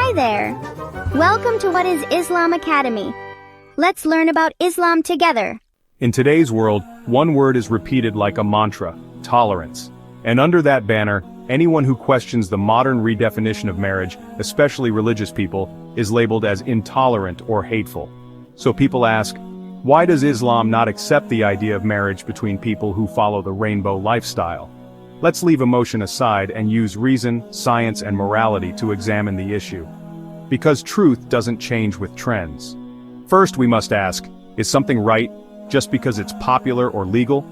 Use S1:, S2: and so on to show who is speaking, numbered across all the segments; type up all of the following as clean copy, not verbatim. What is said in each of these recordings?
S1: Hi there! Welcome to What is Islam Academy. Let's learn about Islam together.
S2: In today's world, one word is repeated like a mantra: tolerance. And under that banner, anyone who questions the modern redefinition of marriage, especially religious people, is labeled as intolerant or hateful. So people ask, why does Islam not accept the idea of marriage between people who follow the rainbow lifestyle? Let's leave emotion aside and use reason, science, and morality to examine the issue. Because truth doesn't change with trends. First, we must ask, is something right just because it's popular or legal?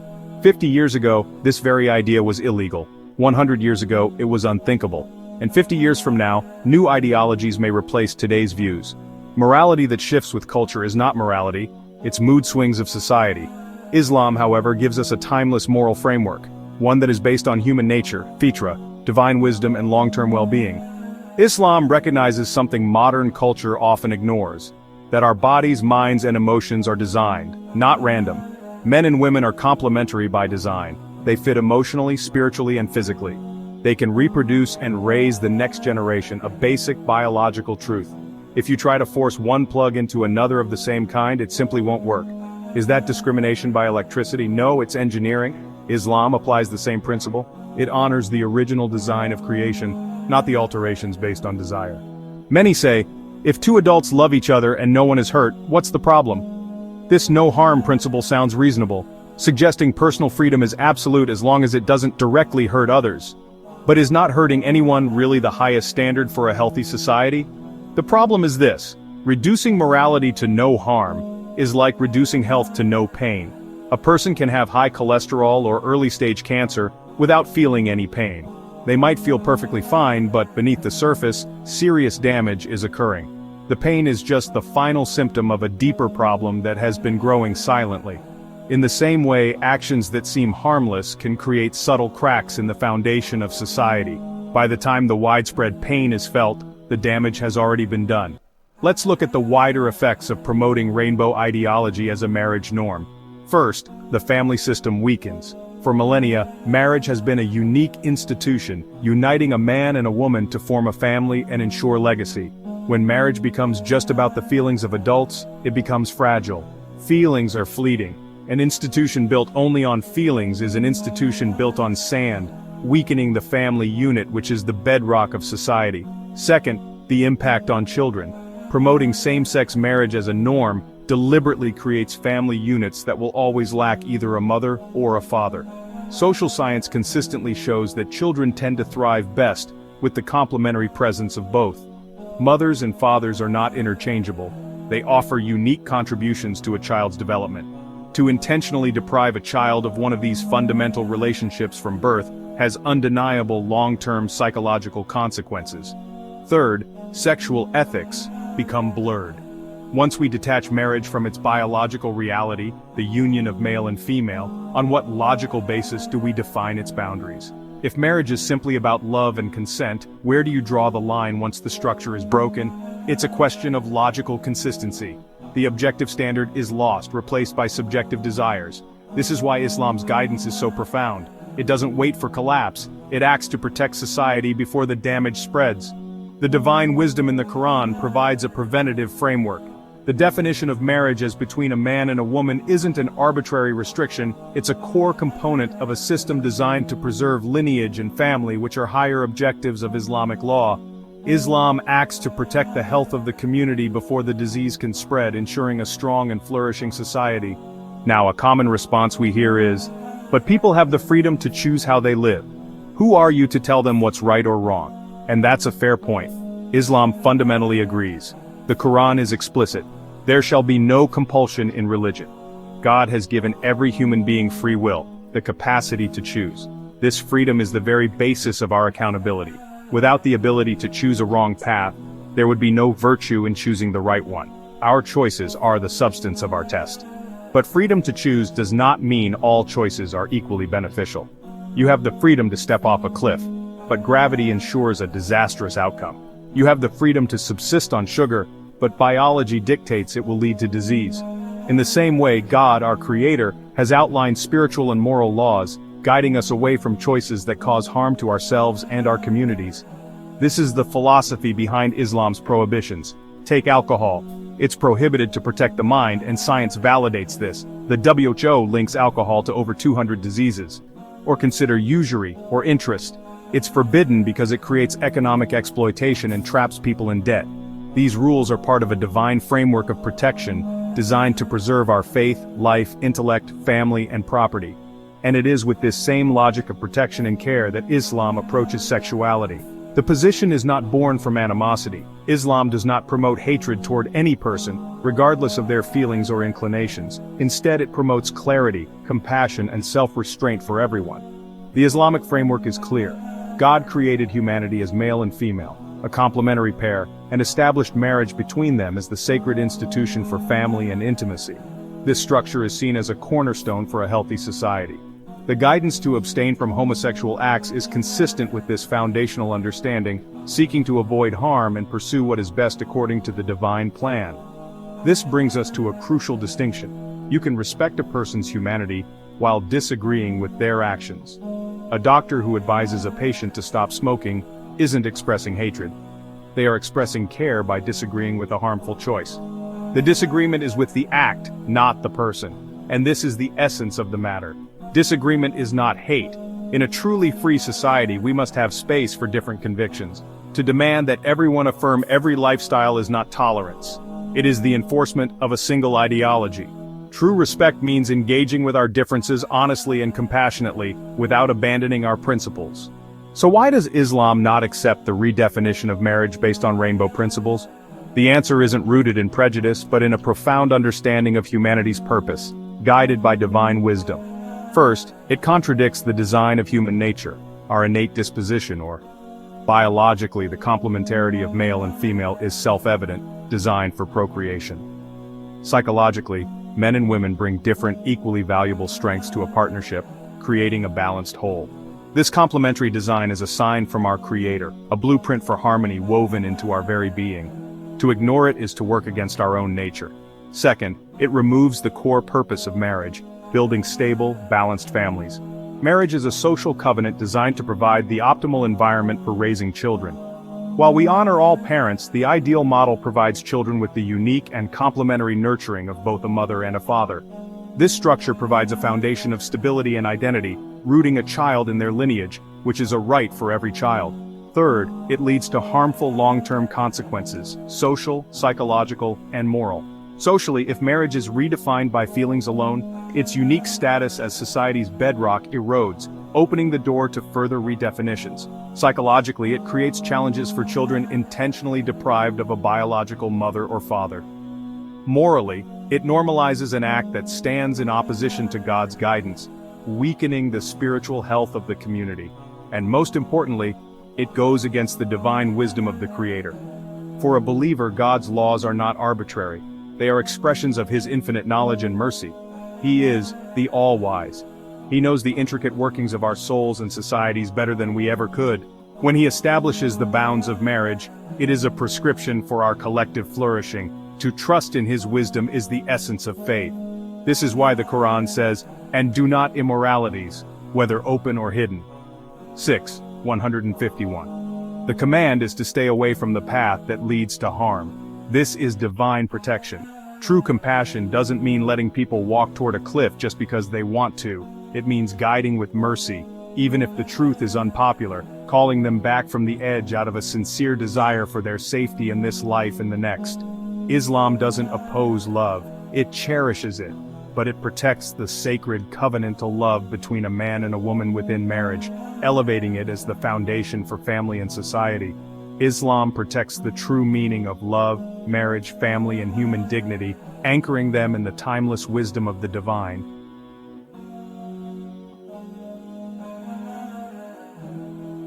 S2: 50 years ago, this very idea was illegal. 100 years ago, it was unthinkable. And 50 years from now, new ideologies may replace today's views. Morality that shifts with culture is not morality, it's mood swings of society. Islam, however, gives us a timeless moral framework, one that is based on human nature, fitra, divine wisdom, and long-term well-being. Islam recognizes something modern culture often ignores: that our bodies, minds, and emotions are designed, not random. Men and women are complementary by design. They fit emotionally, spiritually, and physically. They can reproduce and raise the next generation, a basic biological truth. If you try to force one plug into another of the same kind, it simply won't work. Is that discrimination by electricity? No, it's engineering. Islam applies the same principle. It honors the original design of creation, not the alterations based on desire. Many say, if two adults love each other and no one is hurt, what's the problem? This no-harm principle sounds reasonable, suggesting personal freedom is absolute as long as it doesn't directly hurt others. But is not hurting anyone really the highest standard for a healthy society? The problem is this: reducing morality to no harm is like reducing health to no pain. A person can have high cholesterol or early-stage cancer without feeling any pain. They might feel perfectly fine, but beneath the surface, serious damage is occurring. The pain is just the final symptom of a deeper problem that has been growing silently. In the same way, actions that seem harmless can create subtle cracks in the foundation of society. By the time the widespread pain is felt, the damage has already been done. Let's look at the wider effects of promoting rainbow ideology as a marriage norm. First, the family system weakens. For millennia, marriage has been a unique institution, uniting a man and a woman to form a family and ensure legacy. When marriage becomes just about the feelings of adults, it becomes fragile. Feelings are fleeting. An institution built only on feelings is an institution built on sand, weakening the family unit, which is the bedrock of society. Second, the impact on children. Promoting same-sex marriage as a norm deliberately creates family units that will always lack either a mother or a father. Social science consistently shows that children tend to thrive best with the complementary presence of both. Mothers and fathers are not interchangeable. They offer unique contributions to a child's development. To intentionally deprive a child of one of these fundamental relationships from birth has undeniable long-term psychological consequences. Third, sexual ethics become blurred. Once we detach marriage from its biological reality, the union of male and female, on what logical basis do we define its boundaries? If marriage is simply about love and consent, where do you draw the line once the structure is broken? It's a question of logical consistency. The objective standard is lost, replaced by subjective desires. This is why Islam's guidance is so profound. It doesn't wait for collapse, it acts to protect society before the damage spreads. The divine wisdom in the Quran provides a preventative framework. The definition of marriage as between a man and a woman isn't an arbitrary restriction, it's a core component of a system designed to preserve lineage and family, which are higher objectives of Islamic law. Islam acts to protect the health of the community before the disease can spread, ensuring a strong and flourishing society. Now, a common response we hear is, but people have the freedom to choose how they live. Who are you to tell them what's right or wrong? And that's a fair point. Islam fundamentally agrees. The Quran is explicit. There shall be no compulsion in religion. God has given every human being free will, the capacity to choose. This freedom is the very basis of our accountability. Without the ability to choose a wrong path, there would be no virtue in choosing the right one. Our choices are the substance of our test. But freedom to choose does not mean all choices are equally beneficial. You have the freedom to step off a cliff, but gravity ensures a disastrous outcome. You have the freedom to subsist on sugar, but biology dictates it will lead to disease. In the same way, God, our Creator, has outlined spiritual and moral laws, guiding us away from choices that cause harm to ourselves and our communities. This is the philosophy behind Islam's prohibitions. Take alcohol. It's prohibited to protect the mind, and science validates this. The WHO links alcohol to over 200 diseases. Or consider usury, or interest. It's forbidden because it creates economic exploitation and traps people in debt. These rules are part of a divine framework of protection, designed to preserve our faith, life, intellect, family, and property. And it is with this same logic of protection and care that Islam approaches sexuality. The position is not born from animosity. Islam does not promote hatred toward any person, regardless of their feelings or inclinations. Instead, it promotes clarity, compassion, and self-restraint for everyone. The Islamic framework is clear. God created humanity as male and female, a complementary pair, and established marriage between them as the sacred institution for family and intimacy. This structure is seen as a cornerstone for a healthy society. The guidance to abstain from homosexual acts is consistent with this foundational understanding, seeking to avoid harm and pursue what is best according to the divine plan. This brings us to a crucial distinction. You can respect a person's humanity while disagreeing with their actions. A doctor who advises a patient to stop smoking isn't expressing hatred. They are expressing care by disagreeing with a harmful choice. The disagreement is with the act, not the person. And this is the essence of the matter. Disagreement is not hate. In a truly free society, we must have space for different convictions. To demand that everyone affirm every lifestyle is not tolerance. It is the enforcement of a single ideology. True respect means engaging with our differences honestly and compassionately, without abandoning our principles. So why does Islam not accept the redefinition of marriage based on rainbow principles? The answer isn't rooted in prejudice, but in a profound understanding of humanity's purpose, guided by divine wisdom. First, it contradicts the design of human nature, our innate disposition, or biologically, the complementarity of male and female is self-evident, designed for procreation. Psychologically, men and women bring different, equally valuable strengths to a partnership, creating a balanced whole. This complementary design is a sign from our Creator, a blueprint for harmony woven into our very being. To ignore it is to work against our own nature. Second, it removes the core purpose of marriage, building stable, balanced families. Marriage is a social covenant designed to provide the optimal environment for raising children. While we honor all parents, the ideal model provides children with the unique and complementary nurturing of both a mother and a father. This structure provides a foundation of stability and identity, rooting a child in their lineage, which is a right for every child. Third, it leads to harmful long-term consequences, social, psychological, and moral. Socially, if marriage is redefined by feelings alone, its unique status as society's bedrock erodes, opening the door to further redefinitions. Psychologically, it creates challenges for children intentionally deprived of a biological mother or father. Morally, it normalizes an act that stands in opposition to God's guidance, weakening the spiritual health of the community. And most importantly, it goes against the divine wisdom of the Creator. For a believer, God's laws are not arbitrary. They are expressions of His infinite knowledge and mercy. He is the all-wise. He knows the intricate workings of our souls and societies better than we ever could. When He establishes the bounds of marriage, it is a prescription for our collective flourishing. To trust in His wisdom is the essence of faith. This is why the Quran says, "And do not immoralities, whether open or hidden." 151. The command is to stay away from the path that leads to harm. This is divine protection. True compassion doesn't mean letting people walk toward a cliff just because they want to. It means guiding with mercy, even if the truth is unpopular, calling them back from the edge out of a sincere desire for their safety in this life and the next. Islam doesn't oppose love, it cherishes it, but it protects the sacred covenantal love between a man and a woman within marriage, elevating it as the foundation for family and society. Islam protects the true meaning of love, marriage, family, and human dignity, anchoring them in the timeless wisdom of the divine.